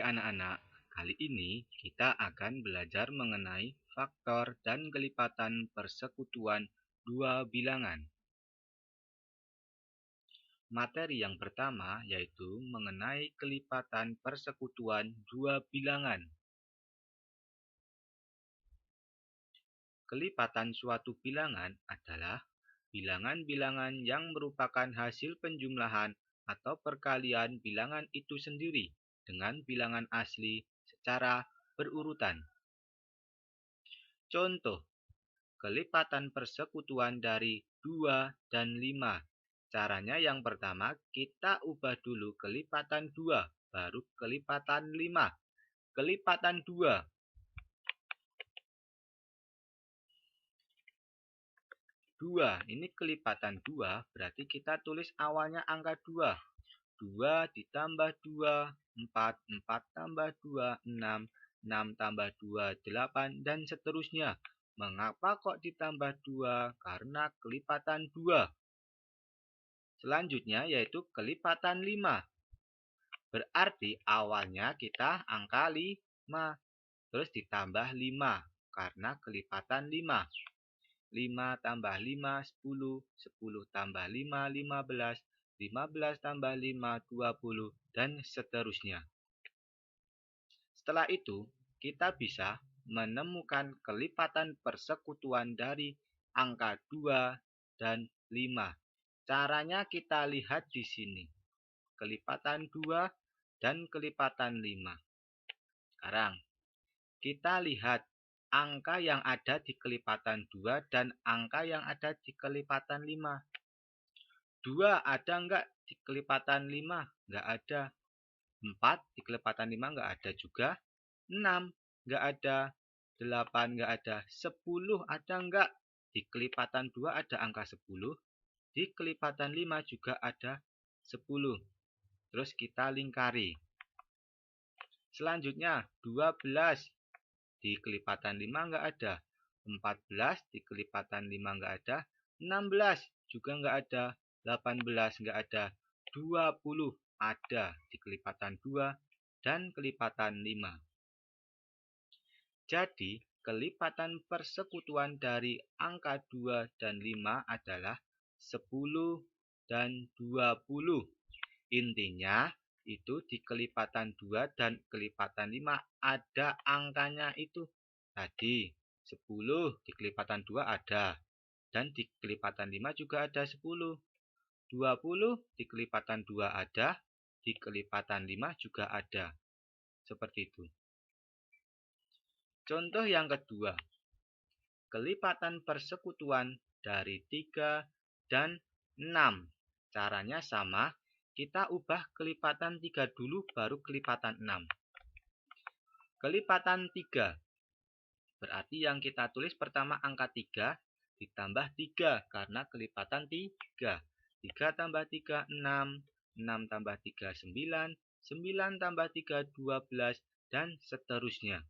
anak-anak, kali ini kita akan belajar mengenai faktor dan kelipatan persekutuan dua bilangan. Materi yang pertama yaitu mengenai kelipatan persekutuan dua bilangan. Kelipatan suatu bilangan adalah bilangan-bilangan yang merupakan hasil penjumlahan atau perkalian bilangan itu sendiri dengan bilangan asli secara berurutan. Contoh, kelipatan persekutuan dari 2 dan 5. Caranya yang pertama, kita ubah dulu kelipatan 2, baru kelipatan 5. Kelipatan 2. 2, ini kelipatan 2, berarti kita tulis awalnya angka 2. 2 ditambah 2, 4, 4 tambah 2, 6, 6 tambah 2, 8, dan seterusnya. Mengapa kok ditambah 2? Karena kelipatan 2. Selanjutnya yaitu kelipatan 5. Berarti awalnya kita angka 5, terus ditambah 5, karena kelipatan 5. 5 tambah 5, 10, 10 tambah 5, 15, 15 tambah 5, 20, dan seterusnya. Setelah itu, kita bisa menemukan kelipatan persekutuan dari angka 2 dan 5. Caranya kita lihat di sini. Kelipatan 2 dan kelipatan 5. Sekarang, kita lihat angka yang ada di kelipatan 2 dan angka yang ada di kelipatan 5. 2 ada enggak di kelipatan 5? Enggak ada. 4 di kelipatan 5 enggak ada juga. 6 enggak ada. 8 enggak ada. 10 ada enggak? Di kelipatan 2 ada angka 10. Di kelipatan 5 juga ada 10. Terus kita lingkari. Selanjutnya 12. Di kelipatan 5 enggak ada. 14 di kelipatan 5 enggak ada. 16 juga enggak ada. 18 enggak ada. 20 ada di kelipatan 2 dan kelipatan 5. Jadi, kelipatan persekutuan dari angka 2 dan 5 adalah 10 dan 20. Intinya, itu di kelipatan 2 dan kelipatan 5 ada angkanya itu. Tadi 10 di kelipatan 2 ada. Dan di kelipatan 5 juga ada 10. 20 di kelipatan 2 ada. Di kelipatan 5 juga ada. Seperti itu. Contoh yang kedua. Kelipatan persekutuan dari 3 dan 6. Caranya sama. Kita ubah kelipatan 3 dulu, baru kelipatan 6. Kelipatan 3. Berarti yang kita tulis pertama angka 3 ditambah 3, karena kelipatan 3. 3 tambah 3, 6. 6 tambah 3, 9. 9 tambah 3, 12, dan seterusnya.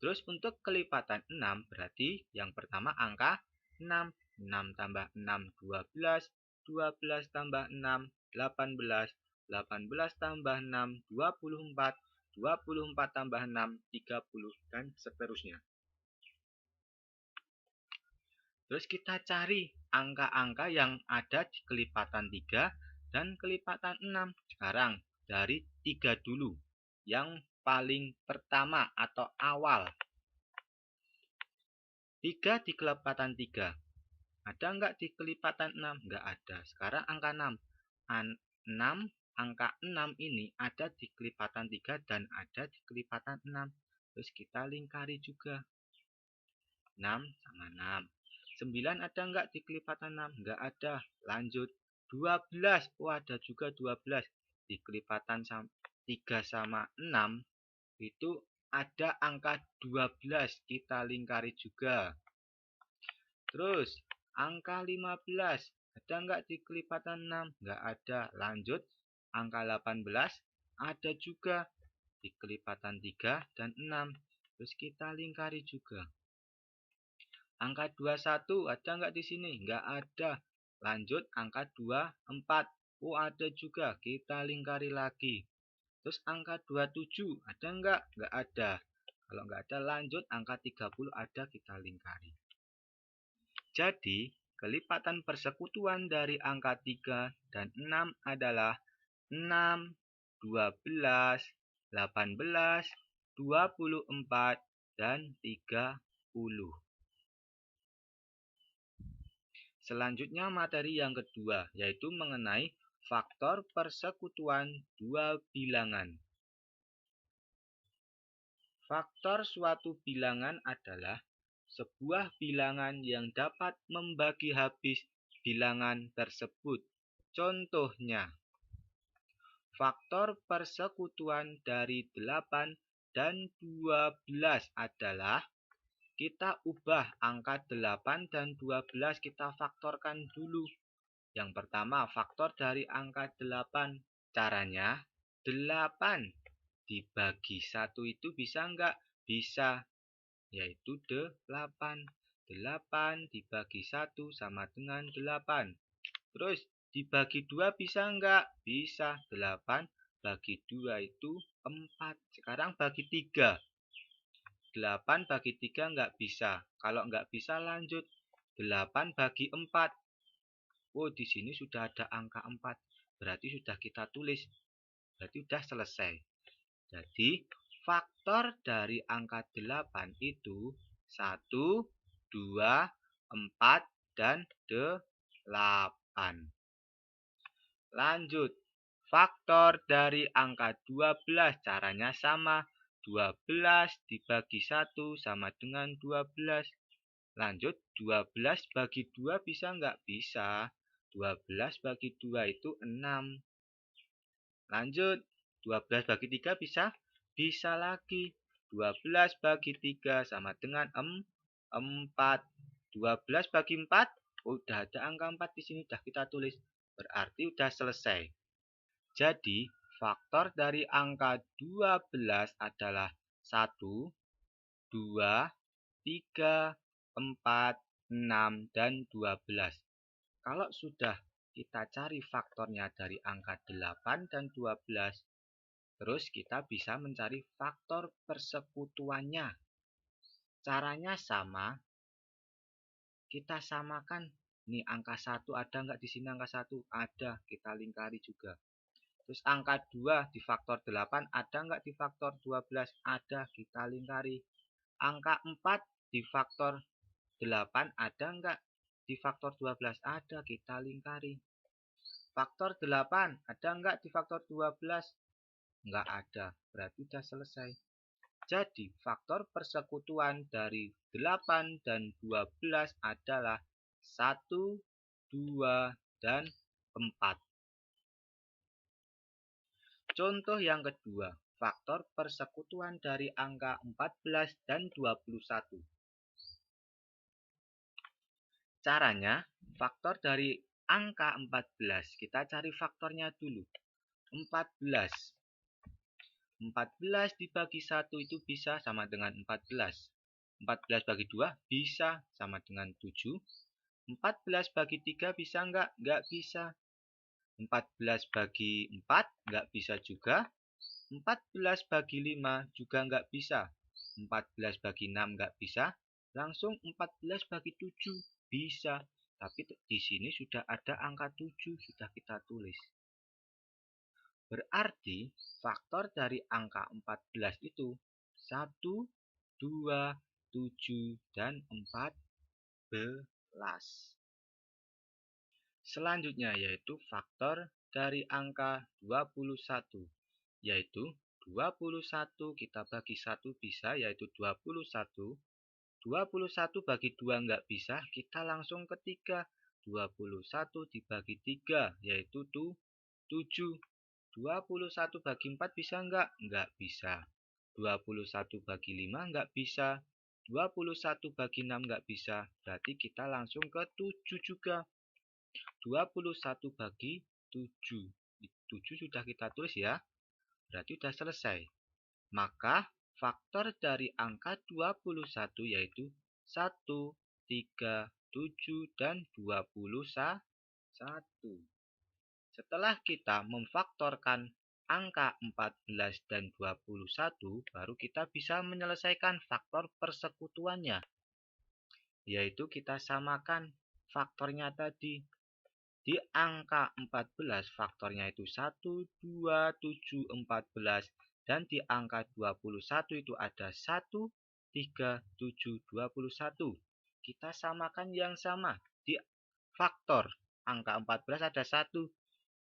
Terus untuk kelipatan 6, berarti yang pertama angka 6. 6 tambah 6, 12. 12 tambah 6, 18, 18 tambah 6, 24, 24 tambah 6, 30, dan seterusnya. Terus kita cari angka-angka yang ada di kelipatan 3 dan kelipatan 6. Sekarang dari 3 dulu, yang paling pertama atau awal. 3 di kelipatan 3. Ada enggak di kelipatan 6? Enggak ada. Sekarang angka 6. 6, angka 6 ini ada di kelipatan 3 dan ada di kelipatan 6. Terus kita lingkari juga. 6 sama 6. 9 ada enggak di kelipatan 6? Enggak ada. Lanjut. 12. Oh, ada juga 12. Di kelipatan 3 sama 6 itu ada angka 12. Kita lingkari juga. Terus angka 15, ada enggak di kelipatan 6? Enggak ada. Lanjut, angka 18, ada juga di kelipatan 3 dan 6. Terus kita lingkari juga. Angka 21, ada enggak di sini? Enggak ada. Lanjut, angka 24. Oh, ada juga. Kita lingkari lagi. Terus angka 27 ada enggak? Enggak ada. Kalau enggak ada lanjut angka 30 ada, kita lingkari. Jadi kelipatan persekutuan dari angka 3 dan 6 adalah 6, 12, 18, 24, dan 30. Selanjutnya materi yang kedua, yaitu mengenai faktor persekutuan dua bilangan. Faktor suatu bilangan adalah sebuah bilangan yang dapat membagi habis bilangan tersebut. Contohnya, faktor persekutuan dari 8 dan 12 adalah, kita ubah angka 8 dan 12 kita faktorkan dulu. Yang pertama, faktor dari angka 8. Caranya, 8 dibagi 1 itu bisa enggak? Bisa, yaitu 8. 8 dibagi 1 sama dengan 8. Terus, dibagi 2 bisa enggak? Bisa, 8 bagi 2 itu 4. Sekarang bagi 3. 8 bagi 3 enggak bisa. Kalau enggak bisa lanjut. 8 bagi 4. Oh, di sini sudah ada angka 4. Berarti sudah kita tulis. Berarti sudah selesai. Jadi, faktor dari angka 8 itu 1, 2, 4, dan 8. Lanjut. Faktor dari angka 12 caranya sama. 12 dibagi 1 sama dengan 12. Lanjut, 12 bagi 2 bisa enggak? Bisa. 12 bagi 2 itu 6. Lanjut, 12 bagi 3 bisa? Bisa lagi. 12 bagi 3 sama dengan 4. 12 bagi 4, udah ada angka 4 di sini, udah kita tulis. Berarti udah selesai. Jadi, faktor dari angka 12 adalah 1, 2, 3, 4, 6, dan 12. Kalau sudah kita cari faktornya dari angka 8 dan 12, terus kita bisa mencari faktor persekutuannya. Caranya sama, kita samakan. Nih angka 1 ada nggak di sini angka 1? Ada, kita lingkari juga. Terus angka 2 di faktor 8 ada nggak di faktor 12? Ada, kita lingkari. Angka 4 di faktor 8 ada nggak di faktor 12? Ada, kita lingkari. Faktor 8 ada nggak di faktor 12? Nggak ada, berarti sudah selesai. Jadi faktor persekutuan dari 8 dan 12 adalah 1, 2, dan 4. Contoh yang kedua, faktor persekutuan dari angka 14 dan 21. Caranya, faktor dari angka 14, kita cari faktornya dulu. 14. 14 dibagi 1 itu bisa sama dengan 14. 14 bagi 2 bisa sama dengan 7. 14 bagi 3 bisa enggak? Enggak bisa. 14 bagi 4 enggak bisa juga. 14 bagi 5 juga enggak bisa. 14 bagi 6 enggak bisa. Langsung 14 bagi 7 bisa. Tapi di sini sudah ada angka 7, sudah kita tulis. Berarti faktor dari angka 14 itu 1, 2, 7, dan 14. Selanjutnya yaitu faktor dari angka 21. Yaitu 21 kita bagi 1 bisa, yaitu 21. 21 bagi 2 enggak bisa, kita langsung ke 3. 21 dibagi 3 yaitu 7. 21 bagi 4 bisa enggak? Enggak bisa. 21 bagi 5 enggak bisa. 21 bagi 6 enggak bisa. Berarti kita langsung ke 7 juga. 21 bagi 7. 7 sudah kita tulis ya. Berarti sudah selesai. Maka faktor dari angka 21 yaitu 1, 3, 7, dan 21. Setelah kita memfaktorkan angka 14 dan 21, baru kita bisa menyelesaikan faktor persekutuannya. Yaitu kita samakan faktornya tadi. Di angka 14 faktornya itu 1, 2, 7, 14. Dan di angka 21 itu ada 1, 3, 7, 21. Kita samakan yang sama. Di faktor angka 14 ada 1.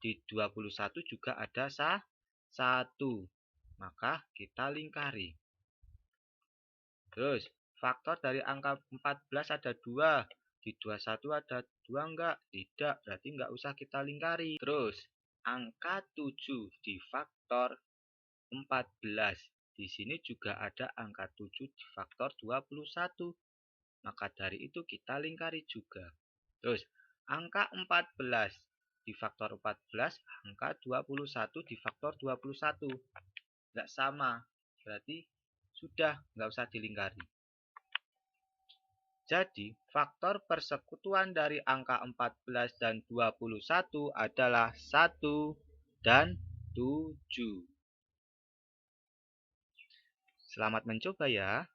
Di 21 juga ada 1. Maka kita lingkari. Terus faktor dari angka 14 ada 2. Di 21 ada 2 enggak? Tidak, berarti enggak usah kita lingkari. Terus angka 7 di faktor 14. Di sini juga ada angka 7 di faktor 21. Maka dari itu kita lingkari juga. Terus angka 14 di faktor 14, angka 21 di faktor 21. Enggak sama, berarti sudah enggak usah dilingkari. Jadi, faktor persekutuan dari angka 14 dan 21 adalah 1 dan 7. Selamat mencoba ya.